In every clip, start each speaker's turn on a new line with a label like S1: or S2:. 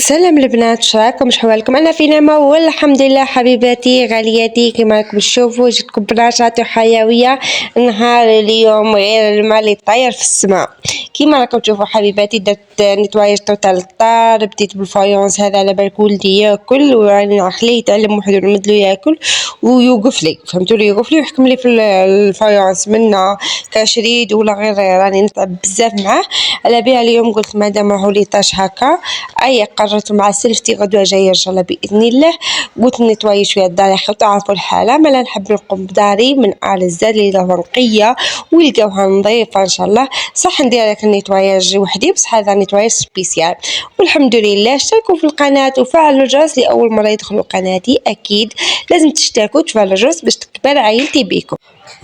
S1: سلام البنات، شراكم شحوالكم؟ انا في نعمه والحمد لله. حبيباتي غالياتي، كما راكم تشوفوا جيتكم بنشاط وحيويه. نهار اليوم غير الماء اللي طاير في السماء. كما راكم تشوفوا حبيباتي، درت نتوايج توتال الدار، بديت بالفايونس هذا على بالك ولدي ياكل، وراني نخليه يتعلم وحده نمدلو ياكل ويوقف لي، فهمتوا لي، يوقف لي ويحكم لي في الفايونس منا كشريد ولا غير. راني نتعب بزاف معاه على بها. اليوم قلت مادام راهو لي طاش هكا، اي قررت مع سلفتي غدوه جايه ان شاء الله باذن الله. قلت نتواي شويه الدار يا اخي، تعرفوا الحاله مالا نحب نقوم بداري من ال الزاد اللي راهو نقيه ولقاوها نظيفه ان شاء الله. صح ندير لك النتواياج وحدي، بصح هذا نتواياج سبيسيال. والحمد لله. اشتركوا في القناه وفعلوا الجرس لاول مره يدخلوا قناتي. اكيد لازم تشتركوا وتفعلوا الجرس باش تكبر عائلتي بيكم.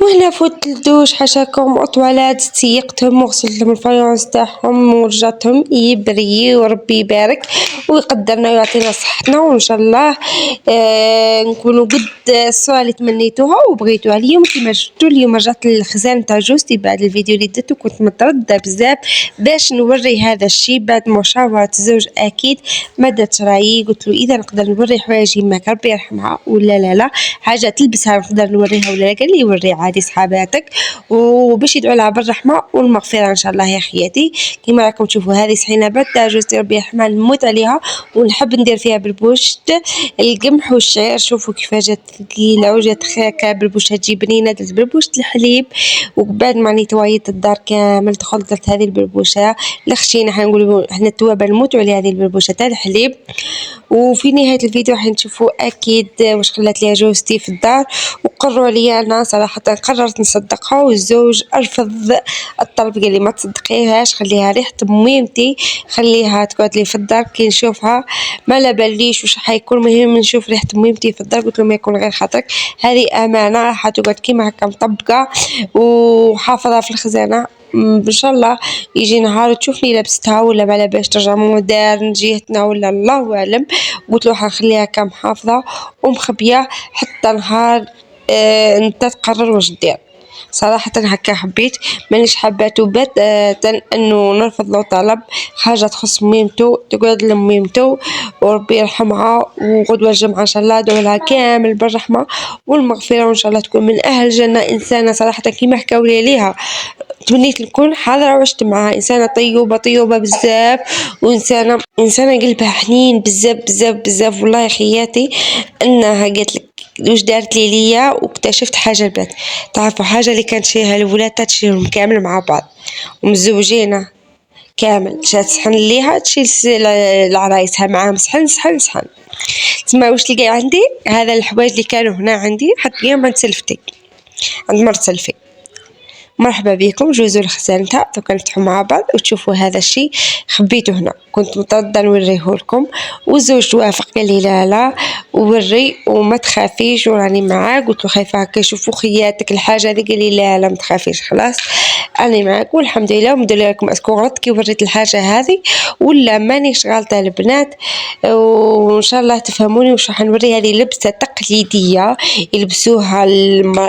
S1: وهنا فوت الدوش حشاكم اطوالات، سيقتهم وغسلت لهم الفايونس تاعهم ورجعتهم يبري، وربي يبارك ويقدرنا ويعطينا صحتنا، وان شاء الله نكونوا قد الصورة اللي تمنيتوها وبغيتوها. اليوم كما شفتوا اليوم رجعت للخزان تاع جوزتي بعد الفيديو اللي درتو، كنت متردده بزاف باش نوري هذا الشيء بعد مشاورة الزوج. اكيد ما درتش رايي، قلت له اذا نقدر نوري حوايج يماك ربي يرحمها ولا لا حاجه تلبسها نقدر نوريها ولا لا، قال لي وري عادي صحاباتك وباش يدعوا لها بالرحمه والمغفره ان شاء الله يا خياتي. كما راكم تشوفوا هذه صحينه باتا جوزتي ربي يرحمها نموت عليها، ونحب ندير فيها بالبوشت القمح والشعير. شوفوا كيفاش جات ثقيله وجات خاكه بالبوشت تجي بنينه. درت بالبوشت الحليب، وبعد ما نتوايت الدار كامل دخلت درت هذه البربوشه لخشينا، حنقولوا احنا التوابه نموتوا على هذه البربوشه تاع الحليب. وفي نهايه الفيديو راح نشوفوا اكيد واش خلات ليها جوزتي في الدار. وقرروا لي انا صراحه قررت نصدقها، والزوج ارفض الطلب، قال لي ما تصدقيهاش، خليها ريحه ميمتي، خليها تقعد لي في الدار كي نشوفها. ما على باليش واش حيكون مهم نشوف ريحه ميمتي في الدار. قلت له ما يكون غير خاطرك، هذه امانه راح تقعد كيما هكا مطبقه وحافظها في الخزانه. ان شاء الله يجي نهار تشوفني لبستها ولا ما لاباش ترجع مودرن جهتنا ولا الله اعلم. قلت له حنخليها كمحافظه ومخبيه حتى نهار انت تقرر واش دير. صراحة هكا حبيت، مانيش حباتو باتا انه نرفض له طلب حاجة تخص ميمتو، تقعد لميمتو وربي يرحمها. وغدوة الجمعة ان شاء الله ادعو لها كامل بالرحمة والمغفرة، وان شاء الله تكون من اهل الجنة. انسانة صراحة كيما حكاولي ليها تمنيت نكون حاضرة وعشت معها. إنسانة طيوبة بزاف، وإنسانة قلبها حنين بزاف بزاف بزاف. والله يا خياتي أنها قالت لك واش دارت لي ليا، واكتشفت حاجة البنات تعرفوا حاجة اللي كانت شيها الولاد تشيلهم كامل مع بعض ومزوجينه كامل. شات صحن ليها تشيل العرايسها معاهم صحن صحن صحن. تسمع واش تلقى عندي هذا الحوايج اللي كانوا هنا عندي حطيهم عند سلفتي، عند مرت سلفي. مرحبا بكم، جوزوا الخزانتها دوكا نفتحوا مع بعض وتشوفوا هذا الشيء. خبيته هنا كنت متردده نوريه لكم، والزوج وافق قال لي لا وري وما تخافيش وراني معاك. قلت له خايفه هكا يشوفوا خياتك الحاجه هذه، قال لي لا ما تخافيش خلاص انا معاك. والحمد لله ومدير لكم اسكو غلط كي وريت الحاجه هذه ولا مانيش غلطه البنات. وان شاء الله تفهموني واش راح نوري. هذه لبسه تقليديه يلبسوها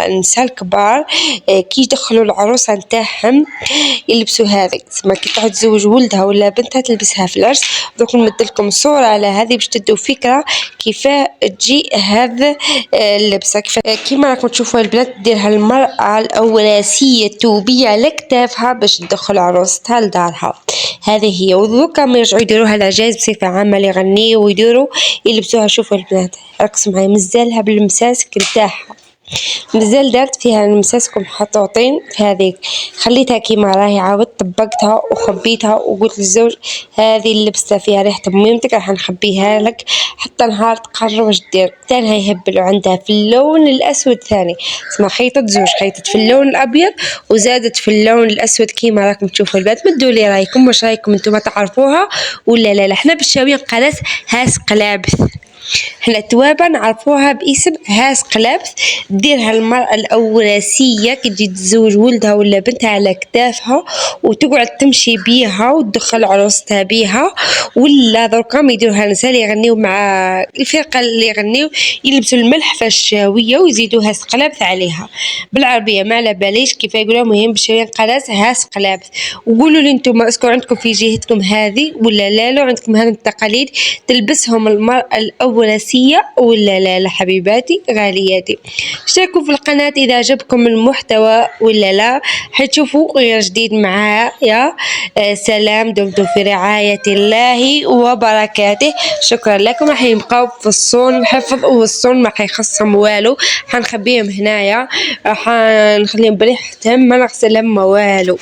S1: النساء الكبار كي يدخلوا العروسه نتاعهم، يلبسوا هذه تسمى كي تعود تزوج ولدها ولا بنتها تلبسها في العرس. دوك نمدلكم صوره على هذه باش تدوا فكره كيف تجي هذا اللبسه. كيما راكم تشوفوا البنات ديرها المراه الاولاسيه التوبيه على كتافها باش تدخل عروستها لدارها. هذه هي. ودوكا ما يرجعوا يديروها العجائز بصفه عامه اللي يغنيوا ويديروا يلبسوها. شوفوا البنات ركزوا معايا، مزالها بالمساسك نتاعها، مازال دارت فيها المساسك محطوطين في هذيك، خليتها كيما راهي، عاود طبقتها وخبيتها. وقلت للزوج هذه اللبسه فيها ريحه ميمتك راح نخبيها لك حتى نهار تقرر واش دير. ثاني هيهبلوا عندها في اللون الاسود ثاني، اسمها خيطه زوج، خيطت في اللون الابيض وزادت في اللون الاسود كيما راكم تشوفوا البنات. مدوا لي رايكم واش رايكم انتم تعرفوها ولا لا. احنا بالشاويه قالت هاس قلابث حنا التوابة نعرفوها باسم هاس قلابث، ديرها المرأة الأوراسية كي تجي تزوج ولدها ولا بنتها على كتافها وتقعد تمشي بيها وتدخل عروستها بيها. ولا دركا يديروها النساء اللي يغنيو مع الفرقة اللي يغنيو يلبسوا الملحفة الشاوية ويزيدوها سقلابث عليها بالعربية، ما على باليش كيف يقولوا. مهم بشوية قناة هاس قلابث. وقولوا لي انتم اسكو عندكم في جهتكم هذه ولا لا؟ لو عندكم هذه التقاليد تلبسهم المرأة الأوراسية ولا لا حبيباتي غالياتي؟ اشتركوا في القناة إذا عجبكم المحتوى ولا لا، حتشوفوا غير جديد معايا. سلام، دمتم في رعاية الله وبركاته. شكرا لكم. راح يبقاو في الصون الحفظ والصون ما حيخصهم والو، حنخبيهم هنايا، حنخليهم بريحتهم ما نغسلهم والو.